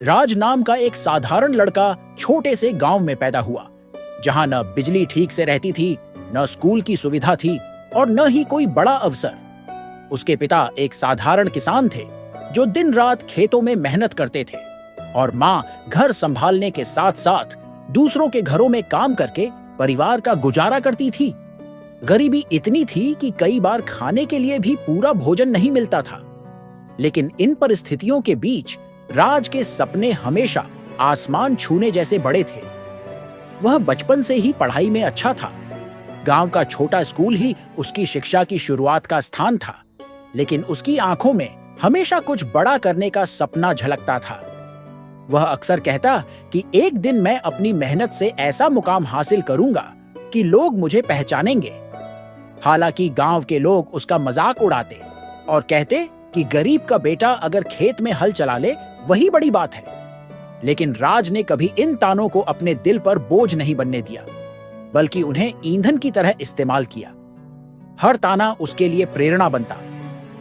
राज नाम का एक साधारण लड़का छोटे से गांव में पैदा हुआ, जहां न बिजली ठीक से रहती थी, न स्कूल की सुविधा थी और न ही कोई बड़ा अवसर। उसके पिता एक साधारण किसान थे जो दिन रात खेतों में मेहनत करते थे और माँ घर संभालने के साथ साथ दूसरों के घरों में काम करके परिवार का गुजारा करती थी। गरीबी इतनी थी कि कई बार खाने के लिए भी पूरा भोजन नहीं मिलता था। लेकिन इन परिस्थितियों के बीच राज के सपने हमेशा आसमान छूने जैसे बड़े थे। वह बचपन से ही पढ़ाई में अच्छा था। गांव का छोटा स्कूल ही उसकी शिक्षा की शुरुआत का स्थान था, लेकिन उसकी आंखों में हमेशा कुछ बड़ा करने का सपना झलकता था। वह अक्सर कहता कि एक दिन मैं अपनी मेहनत से ऐसा मुकाम हासिल करूंगा कि लोग मुझे पहचानेंगे। हालांकि गांव के लोग उसका मजाक उड़ाते और कहते कि गरीब का बेटा अगर खेत में हल चला ले वही बड़ी बात है। लेकिन राज ने कभी इन तानों को अपने दिल पर बोझ नहीं बनने दिया, बल्कि उन्हें ईंधन की तरह इस्तेमाल किया। हर ताना उसके लिए प्रेरणा बनता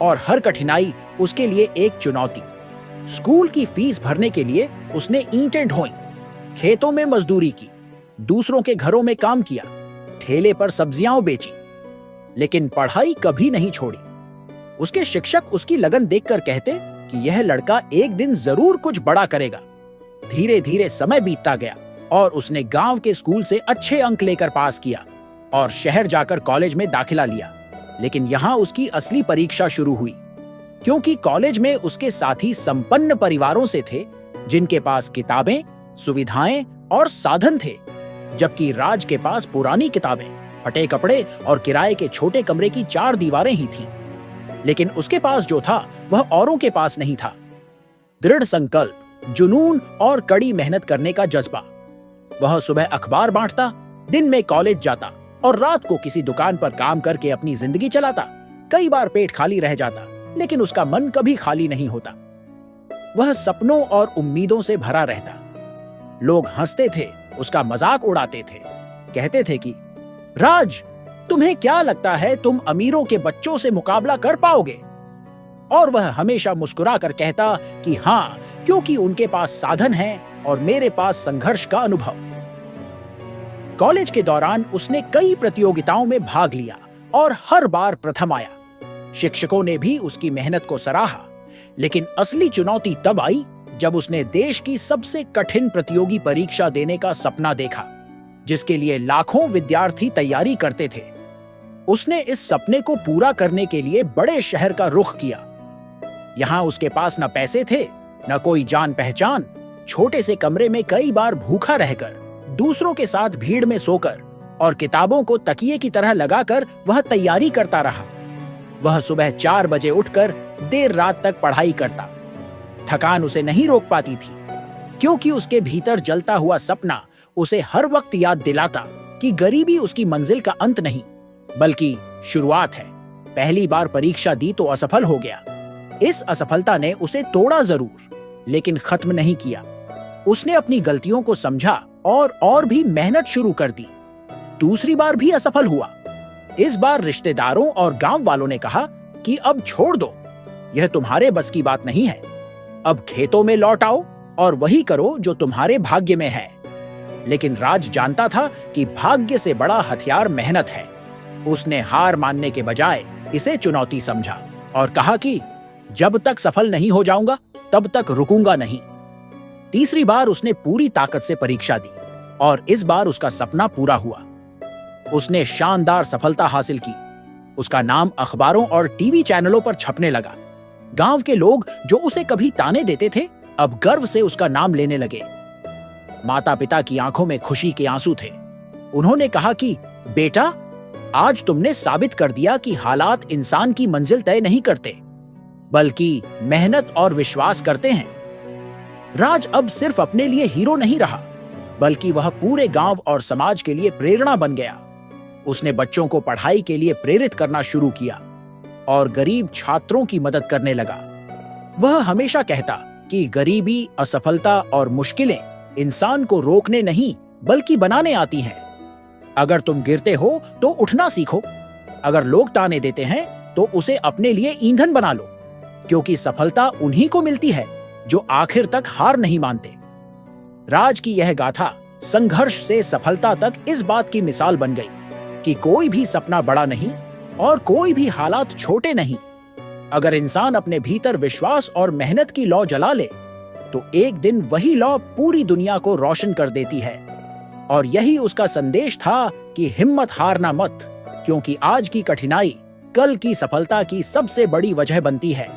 और हर कठिनाई उसके लिए एक चुनौती। स्कूल की फीस भरने के लिए उसने ईंटें ढोई, खेतों में मजदूरी की, दूसरों के घरों में काम किया, ठेले पर सब्जियां बेची, लेकिन पढ़ाई कभी नहीं छोड़ी। उसके शिक्षक उसकी लगन देखकर कहते कि यह लड़का एक दिन जरूर कुछ बड़ा करेगा। धीरे धीरे समय बीतता गया और उसने गांव के स्कूल से अच्छे अंक लेकर पास किया और शहर जाकर कॉलेज में दाखिला लिया। लेकिन यहाँ उसकी असली परीक्षा शुरू हुई, क्योंकि कॉलेज में उसके साथी संपन्न परिवारों से थे जिनके पास किताबें, सुविधाएं और साधन थे, जबकि राज के पास पुरानी किताबें, फटे कपड़े और किराए के छोटे कमरे की 4 दीवारें ही थीं। लेकिन उसके पास जो था वह औरों के पास नहीं था। दृढ़ संकल्प, जुनून और कड़ी मेहनत करने का जज्बा। वह सुबह अखबार बांटता, दिन में कॉलेज जाता और रात को किसी दुकान पर काम करके अपनी जिंदगी चलाता। कई बार पेट खाली रह जाता, लेकिन उसका मन कभी खाली नहीं होता। वह सपनों और उम्मीदों से भरा रहता। लोग हंसते थे, उसका मजाक उड़ाते थे, कहते थे कि राज, तुम्हें क्या लगता है तुम अमीरों के बच्चों से मुकाबला कर पाओगे? और वह हमेशा मुस्कुराकर कहता कि हाँ, क्योंकि उनके पास साधन है और मेरे पास संघर्ष का अनुभव। कॉलेज के दौरान उसने कई प्रतियोगिताओं में भाग लिया और हर बार प्रथम आया। शिक्षकों ने भी उसकी मेहनत को सराहा, लेकिन असली चुनौती तब आई जब उसने देश की सबसे कठिन प्रतियोगी परीक्षा देने का सपना देखा, जिसके लिए लाखों विद्यार्थी तैयारी करते थे। उसने इस सपने को पूरा करने के लिए बड़े शहर का रुख किया। यहाँ उसके पास न पैसे थे, न कोई जान पहचान। छोटे से कमरे में कई बार भूखा रहकर, दूसरों के साथ भीड़ में सोकर और किताबों को तकिए की तरह लगाकर वह तैयारी करता रहा। वह सुबह 4 बजे उठकर देर रात तक पढ़ाई करता। थकान उसे नहीं रोक पाती थी, क्योंकि उसके भीतर जलता हुआ सपना उसे हर वक्त याद दिलाता कि गरीबी उसकी मंजिल का अंत नहीं, बल्कि शुरुआत है। पहली बार परीक्षा दी तो असफल हो गया। इस असफलता ने उसे तोड़ा जरूर, लेकिन खत्म नहीं किया। उसने अपनी गलतियों को समझा और भी मेहनत शुरू कर दी। दूसरी बार भी असफल हुआ। इस बार रिश्तेदारों और गांव वालों ने कहा कि अब छोड़ दो, यह तुम्हारे बस की बात नहीं है। अब खेतों में लौट आओ और वही करो जो तुम्हारे भाग्य में है। लेकिन राज जानता था कि भाग्य से बड़ा हथियार मेहनत है। उसने हार मानने के बजाय इसे चुनौती समझा और कहा कि जब तक सफल नहीं हो जाऊंगा तब तक रुकूंगा नहीं। तीसरी बार उसने पूरी ताकत से परीक्षा दी और इस बार उसका सपना पूरा हुआ। उसने शानदार सफलता हासिल की। उसका नाम अखबारों और टीवी चैनलों पर छपने लगा। गांव के लोग जो उसे कभी ताने देते थे, अब गर्व से उसका नाम लेने लगे। माता पिता की आंखों में खुशी के आंसू थे। उन्होंने कहा कि बेटा, आज तुमने साबित कर दिया कि हालात इंसान की मंजिल तय नहीं करते, बल्कि मेहनत और विश्वास करते हैं। राज अब सिर्फ अपने लिए हीरो नहीं रहा, बल्कि वह पूरे गांव और समाज के लिए प्रेरणा बन गया। उसने बच्चों को पढ़ाई के लिए प्रेरित करना शुरू किया और गरीब छात्रों की मदद करने लगा। वह हमेशा कहता कि गरीबी, असफलता और मुश्किलें इंसान को रोकने नहीं बल्कि बनाने आती हैं। अगर तुम गिरते हो तो उठना सीखो। अगर लोग ताने देते हैं तो उसे अपने लिए ईंधन बना लो, क्योंकि सफलता उन्हीं को मिलती है जो आखिर तक हार नहीं मानते। राज की यह गाथा संघर्ष से सफलता तक इस बात की मिसाल बन गई कि कोई भी सपना बड़ा नहीं और कोई भी हालात छोटे नहीं। अगर इंसान अपने भीतर विश्वास और मेहनत की लौ जला ले तो एक दिन वही लौ पूरी दुनिया को रोशन कर देती है। और यही उसका संदेश था कि हिम्मत हारना मत, क्योंकि आज की कठिनाई कल की सफलता की सबसे बड़ी वजह बनती है।